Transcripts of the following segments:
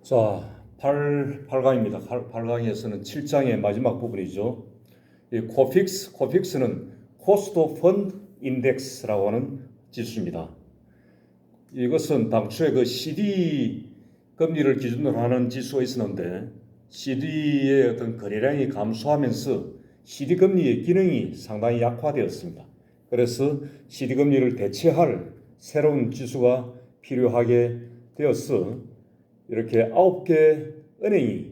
자, 8강입니다. 8강에서는 7장의 마지막 부분이죠. 이 코픽스는 Cost of Fund Index라고 하는 지수입니다. 이것은 당초에 그 CD 금리를 기준으로 하는 지수가 있었는데 CD의 어떤 거래량이 감소하면서 CD 금리의 기능이 상당히 약화되었습니다. 그래서 CD 금리를 대체할 새로운 지수가 필요하게 되어서 이렇게 9개 은행이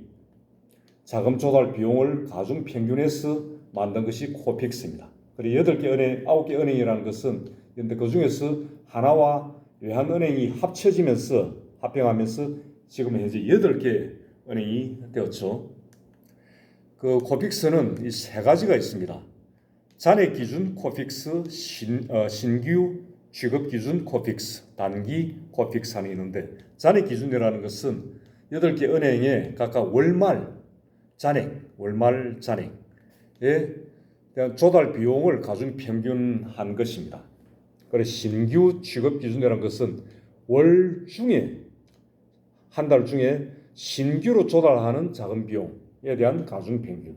자금 조달 비용을 가중 평균해서 만든 것이 코픽스입니다. 그리고 8개 은행, 9개 은행이라는 것은 근데 그 중에서 하나와 외환은행이 합병하면서 지금 현재 8개 은행이 되었죠. 그 코픽스는 이 세 가지가 있습니다. 잔액 기준 코픽스, 신규 취급 기준 코픽스, 단기 코픽스 하나 있는데 잔액 기준이라는 것은 8개 은행의 각각 월말 잔액에 대한 조달 비용을 가중 평균한 것입니다. 그래서 신규 취급 기준이라는 것은 월 중에 한 달 중에 신규로 조달하는 자금 비용에 대한 가중 평균.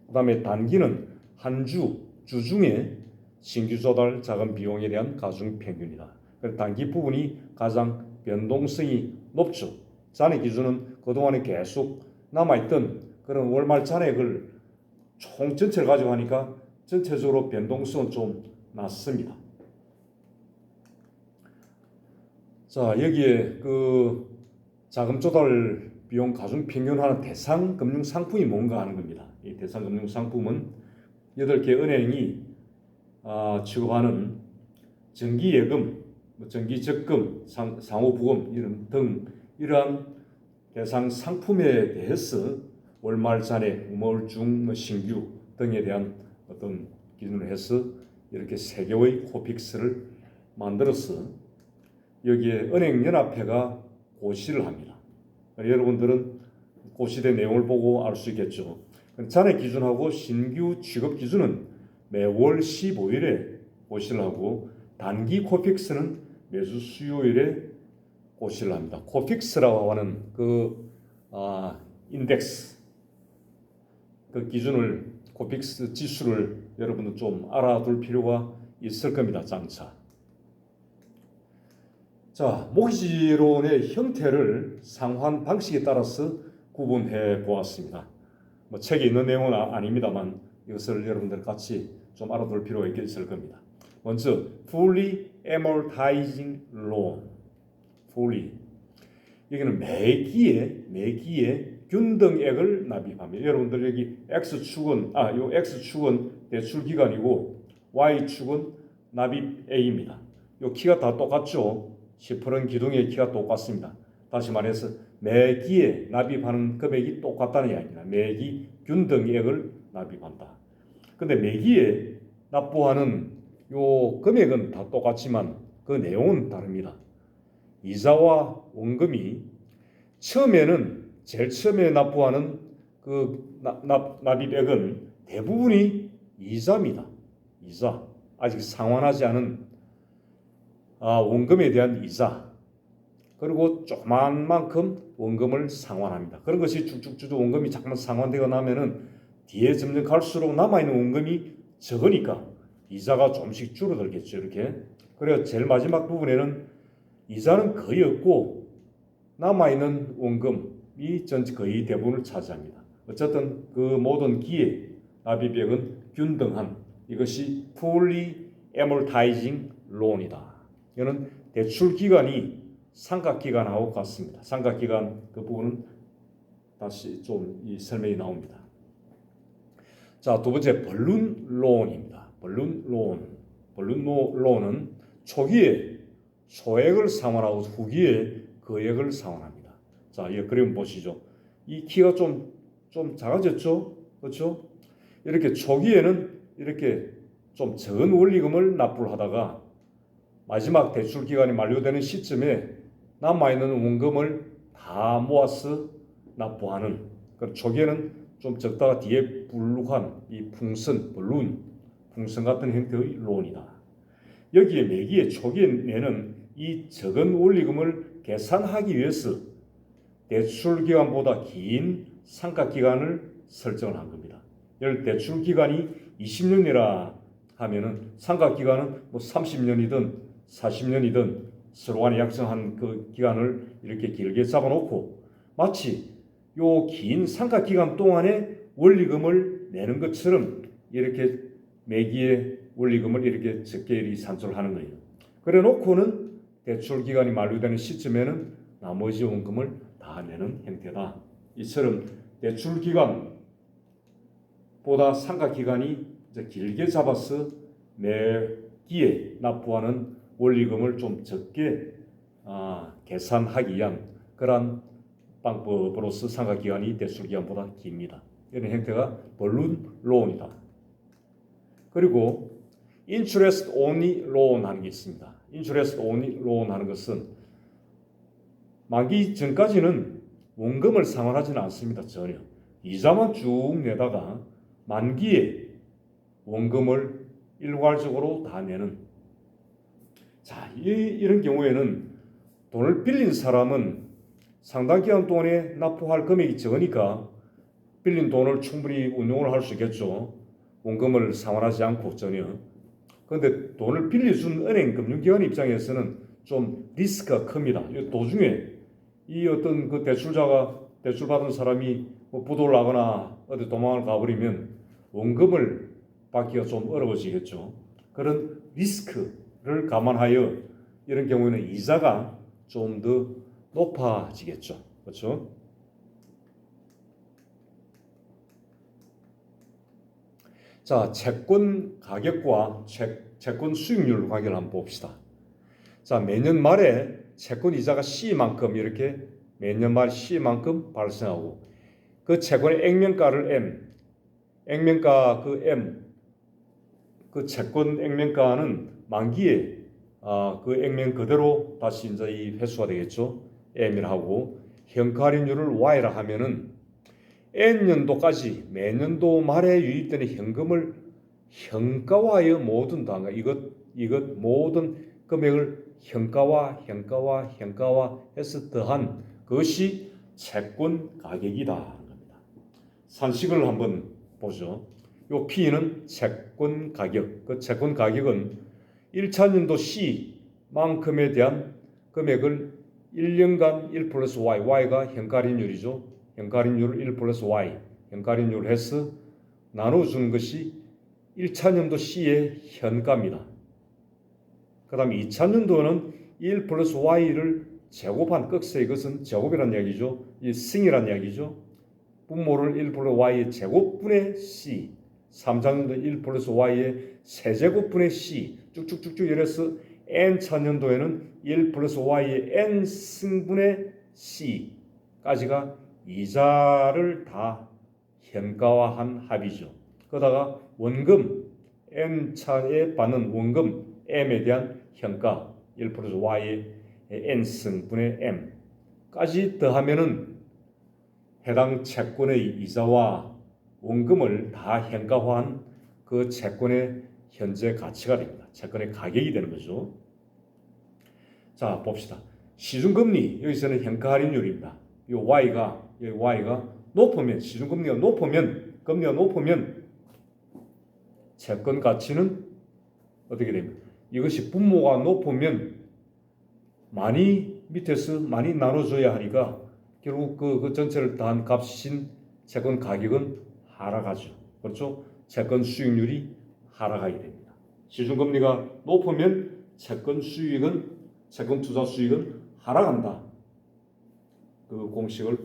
그다음에 단기는 한 주 중에 신규 조달 자금 비용에 대한 가중 평균이다. 단기 부분이 가장 변동성이 높죠. 잔액 기준은 그동안에 계속 남아있던 그런 월말 잔액을 총 전체를 가지고 하니까 전체적으로 변동성은 좀 낮습니다. 자, 여기에 그 자금 조달 비용 가중 평균하는 대상 금융 상품이 뭔가 하는 겁니다. 이 대상 금융 상품은 8개 은행이 취급하는 정기예금, 정기적금, 상호부금 등 이러한 대상 상품에 대해서 월말 잔액, 월중 신규 등에 대한 어떤 기준을 해서 이렇게 3개의 코픽스를 만들어서 여기에 은행연합회가 고시를 합니다. 여러분들은 고시된 내용을 보고 알 수 있겠죠. 잔액 기준하고 신규 취급 기준은 매월 15일에 고시를 하고 단기 코픽스는 매주 수요일에 고시를 합니다. 코픽스라고 하는 그 인덱스 그 기준을 코픽스 지수를 여러분들 좀 알아둘 필요가 있을 겁니다. 장차. 자, 모기지론의 형태를 상환 방식에 따라서 구분해 보았습니다. 책에 있는 내용은 아닙니다만 이것을 여러분들 같이 좀 알아둘 필요가 있을 겁니다. 먼저 fully amortizing loan, fully 여기는 매기에 균등액을 납입합니다. 여러분들 여기 x축은 요 x축은 대출 기간이고 y축은 납입액입니다. 요 키가 다 똑같죠. 10%는 기둥의 키가 똑같습니다. 다시 말해서 매기에 납입하는 금액이 똑같다는 이야기입니다. 매기 균등액을 납입한다. 근데 매기에 납부하는 요 금액은 다 똑같지만 그 내용은 다릅니다. 이자와 원금이 제일 처음에 납부하는 그 납입액은 대부분이 이자입니다. 이자. 아직 상환하지 않은 원금에 대한 이자. 그리고 조그만 만큼 원금을 상환합니다. 그런 것이 쭉쭉쭉 원금이 잠깐 상환되고 나면은 뒤에 점점 갈수록 남아있는 원금이 적으니까 이자가 조금씩 줄어들겠죠. 이렇게. 그래서 제일 마지막 부분에는 이자는 거의 없고 남아있는 원금이 전체 거의 대부분을 차지합니다. 어쨌든 그 모든 기회 납입액은 균등한 이것이 fully amortizing loan이다. 이거는 대출 기간이 삼각기간하고 같습니다. 삼각기간 그 부분은 다시 좀 이 설명이 나옵니다. 자, 두 번째 벌룬 론입니다. 벌룬 론은 초기에 소액을 상환하고 후기에 거액을 상환합니다. 자, 이 그림 보시죠. 이 키가 좀 작아졌죠? 그렇죠? 이렇게 초기에는 이렇게 좀 적은 원리금을 납부를 하다가 마지막 대출 기간이 만료되는 시점에 남아있는 원금을 다 모아서 납부하는 그 초기에는 좀 적다가 뒤에 불룩한 이 풍선 같은 형태의 론이다. 여기에 매기의 초기에 내는 이 적은 원리금을 계산하기 위해서 대출 기간보다 긴 상각 기간을 설정을 한 겁니다. 예를 대출 기간이 20년이라 하면은 상각 기간은 뭐 30년이든 40년이든 서로 간에 약정한 그 기간을 이렇게 길게 잡아놓고 마치 요 긴 상각 기간 동안에 원리금을 내는 것처럼 이렇게 매기의 원리금을 이렇게 적게 산출하는 거예요. 그래 놓고는 대출 기간이 만료되는 시점에는 나머지 원금을 다 내는 형태다. 이처럼 대출 기간보다 상각 기간이 길게 잡아서 매기에 납부하는 원리금을 좀 적게 계산하기 위한 그러한 방법으로서 상각 기간이 대출 기간보다 깁니다. 이런 형태가 balloon loan이다. 그리고 interest only loan 하는 게 있습니다. interest only loan 하는 것은 만기 전까지는 원금을 상환하지는 않습니다. 전혀. 이자만 쭉 내다가 만기에 원금을 일괄적으로 다 내는. 자, 이런 경우에는 돈을 빌린 사람은 상당 기간 동안에 납부할 금액이 적으니까 빌린 돈을 충분히 운용을 할 수 있겠죠. 원금을 상환하지 않고 전혀. 그런데 돈을 빌려준 은행 금융기관 입장에서는 좀 리스크가 큽니다. 도중에 이 어떤 그 대출자가 대출받은 사람이 뭐 부도를 나거나 어디 도망을 가버리면 원금을 받기가 좀 어려워지겠죠. 그런 리스크를 감안하여 이런 경우에는 이자가 좀 더 높아지겠죠. 그렇죠? 자, 채권 가격과 채권 수익률 관계를 한번 봅시다. 자, 매년 말에 채권 이자가 C만큼 이렇게 매년 말 C만큼 발생하고 그 채권의 액면가를 액면가 그 M, 그 채권 액면가는 만기에 그 액면 그대로 다시 이제 이 회수가 되겠죠. M이라 하고 현가 할인율을 Y라 하면은 N년도까지 매년도 말에 유입되는 현금을 현가화하여 모든 단가 이것 모든 금액을 현가화해서 더한 그것이 채권 가격이다 하는 겁니다. 산식을 한번 보죠. 요 P는 채권 가격. 그 채권 가격은 1차년도 C만큼에 대한 금액을 1년간 1 플러스 Y, Y가 현가할인율이죠. 현가할인율을 1 플러스 Y, 현가할인율을 해서 나눠주는 것이 1차년도 C의 현가입니다. 그 다음에 2차년도는 1 플러스 Y를 제곱한 꺽쇠, 이것은 제곱이란 이야기죠. 이 승이란 이야기죠. 분모를 1 플러스 Y의 제곱분의 C, 3차년도 1 플러스 Y의 세제곱분의 C, 쭉쭉쭉쭉 이래서 N차년도에는 1 플러스 Y의 N승분의 C까지가 이자를 다 현가화한 합이죠. 그러다가 원금 N차에 받는 원금 M에 대한 현가 1 플러스 Y의 N승분의 M까지 더하면은 해당 채권의 이자와 원금을 다 현가화한 그 채권의 현재 가치가 됩니다. 채권의 가격이 되는 거죠. 자, 봅시다. 시중금리, 여기서는 현가 할인율입니다. 이 Y가 높으면, 시중금리가 금리가 높으면 채권 가치는 어떻게 됩니까? 이것이 분모가 높으면 밑에서 많이 나눠줘야 하니까 결국 그 전체를 다한 값인 채권 가격은 하락하죠. 그렇죠? 채권 수익률이 하락하게 됩니다. 시중금리가 높으면 채권 투자 수익은 하락한다. 그 공식을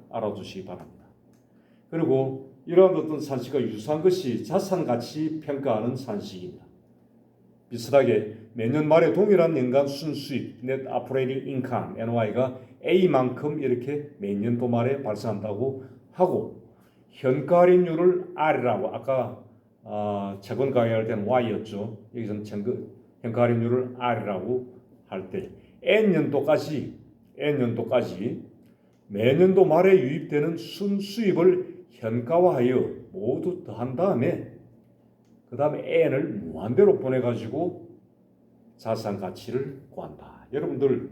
알아두시기 바랍니다. 그리고 이러한 어떤 산식과 유사한 것이 자산가치 평가하는 산식입니다. 비슷하게 매년 말에 동일한 연간 순수입 Net Operating Income NOI가 A만큼 이렇게 매년도 말에 발생한다고 하고 현가 할인율을 R이라고 아까 채권 가격할 때는 Y였죠. 여기서는 현가 할인율을 R이라고 할 때 N년도까지 매년도 말에 유입되는 순수입을 현가화하여 모두 더한 다음에 그 다음에 N을 무한대로 보내가지고 자산 가치를 구한다. 여러분들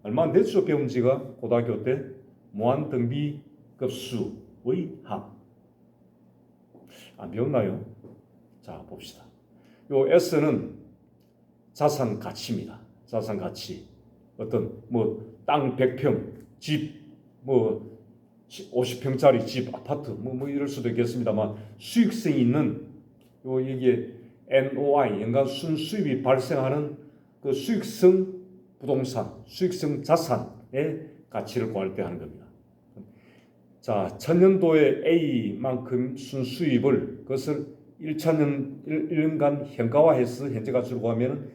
얼마 안 됐죠? 배운 지가 고등학교 때 무한등비급수의 합. 안 배웠나요? 자, 봅시다. 요 S는 자산 가치입니다. 자산 가치. 어떤 땅 100평, 집 50평짜리 집, 아파트 이럴 수도 있겠습니다만 수익성이 있는 이게 NOI 연간 순수입이 발생하는 그 수익성 부동산, 수익성 자산의 가치를 구할 때 하는 겁니다. 자, 천년도에 A만큼 순수입을 그것을 1년간 현가화해서 현재 가치로 구하면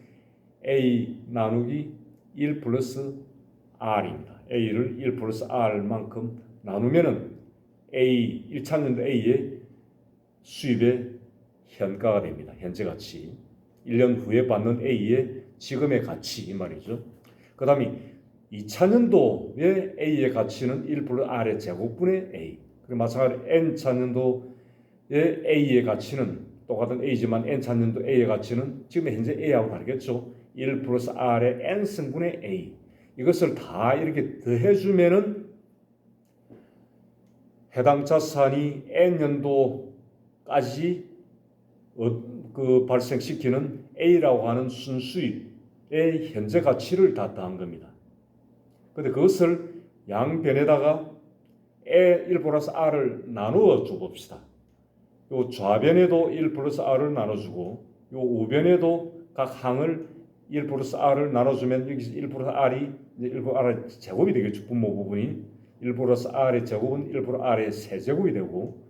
A 나누기 1 플러스 R입니다. A를 1 플러스 R만큼 나누면은 A 1차년도 A의 수입의 현가가 됩니다. 현재 가치. 1년 후에 받는 A의 지금의 가치 이 말이죠. 그 다음에 2차년도의 A의 가치는 1 플러스 R의 제곱분의 A. 그리고 마찬가지로 N차년도의 A의 가치는 똑같은 A지만 N차년도 A의 가치는 지금 현재 A하고 다르겠죠. 1 플러스 R의 N승분의 A. 이것을 다 이렇게 더해주면은 해당 자산이 N년도까지 발생시키는 A라고 하는 순수입의 현재 가치를 다 더한 겁니다. 근데 그것을 양변에다가 1 플러스 R을 나누어 줘 봅시다. 요 좌변에도 1 플러스 R을 나눠주고 요 우변에도 각 항을 1 플러스 R을 나눠주면 여기서 1 플러스 R이 1 플러스 R의 제곱이 되겠죠. 분모 부분이 1 플러스 R의 제곱은 1 플러스 R의 세제곱이 되고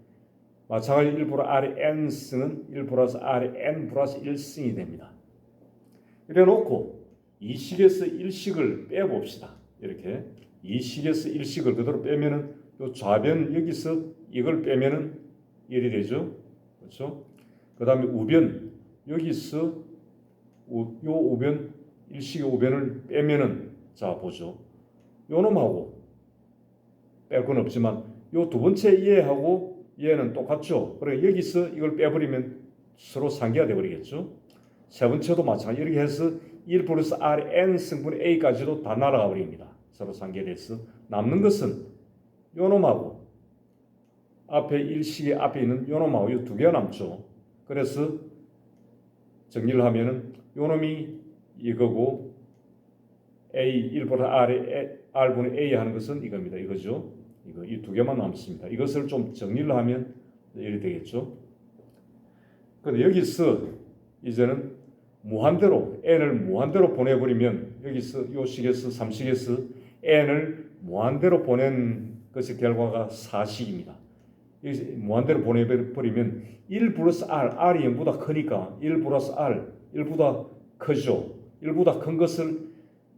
마찬가지로 1 플러스 R의 N승은 1 플러스 R의 N 플러스 1승이 됩니다. 이래 놓고 2식에서 1식을 빼봅시다. 이렇게 2식에서 1식을 그대로 빼면은 요 좌변 여기서 이걸 빼면은 1이 되죠. 그렇죠? 그 다음에 우변 여기서 요 우변 1식의 우변을 빼면은 자 보죠. 요 놈하고 뺄 건 없지만 요 두 번째 얘하고 얘는 똑같죠. 그래 여기서 이걸 빼버리면 서로 상기가 되어버리겠죠. 세 번째도 마찬가지 이렇게 해서 1 플러스 R N 승분의 A까지도 다 날아가 버립니다. 서로 상계돼서 남는 것은 요 놈하고 앞에 1식의 앞에 있는 요 놈하고 요 두 개가 남죠. 그래서 정리를 하면은 요 놈이 이거고 A 1 플러스 R분의 A 하는 것은 이겁니다. 이거죠. 이 두 개만 남습니다. 이것을 좀 정리를 하면 이렇게 되겠죠. 근데 여기서 이제는 무한대로 n을 무한대로 보내버리면 여기서 요 식에서 3식에서 n을 무한대로 보낸 것의 결과가 4식입니다. 여기서 무한대로 보내버리면 1 플러스 R, R이 0보다 크니까 1 플러스 R, 1보다 크죠. 1보다 큰 것을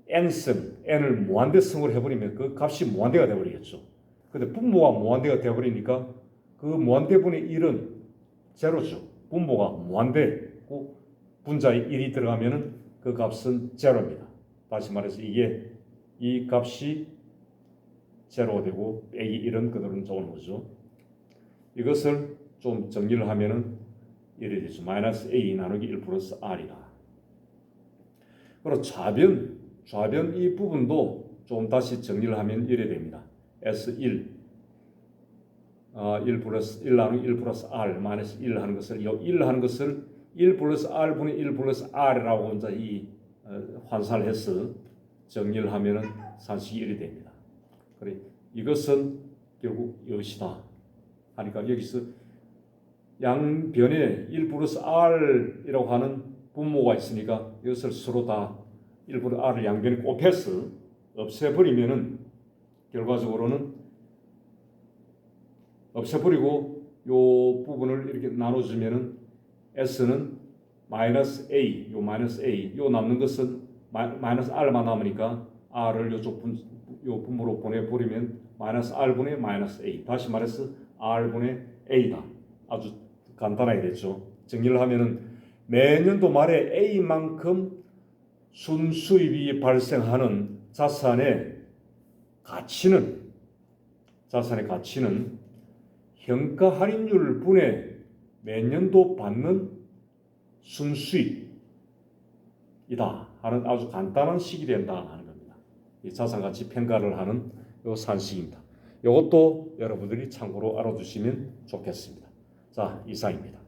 n승, n을 무한대승으로 해버리면 그 값이 무한대가 되어버리겠죠. 근데 분모가 무한대가 되어버리니까 그 무한대분의 1은 제로죠. 분모가 무한대고 분자에 1이 들어가면은 그 값은 제로입니다. 다시 말해서 이 값이 제로가 되고 빼기 1은 그대로 적은 거죠. 이것을 좀 정리를 하면은 이래 되죠. 마이너스 A 나누기 1 플러스 R이다. 그리고 좌변 이 부분도 좀 다시 정리를 하면 이래 됩니다. S1 1 플러스 1 나누기 1 플러스 R 마이너스 1 하는 것을 1 하는 것을 1 플러스 R분의 1 플러스 R이라고 이제 환산을 해서 정리를 하면은 산식이 1이 됩니다. 그래 이것은 결국 이것이다 하니까 여기서 양변에 1 플러스 R이라고 하는 분모가 있으니까 이것을 서로 다 1 플러스 R을 양변에 곱해서 없애버리면은 결과적으로는 없애버리고 요 부분을 이렇게 나눠주면은 S는 마이너스 A, 요 남는 것은 마이너스 R만 남으니까 R을 요 분모로 보내버리면 마이너스 R분의 마이너스 A. 다시 말해서 R분의 A다. 아주 간단하게 됐죠. 정리를 하면은 매년도 말에 A만큼 순수입이 발생하는 자산의 가치는 현가 할인율 분의 매년도 받는 순수입이다 하는 아주 간단한 식이 된다 하는 겁니다. 이 자산가치 평가를 하는 요 산식입니다. 이것도 여러분들이 참고로 알아두시면 좋겠습니다. 자, 이상입니다.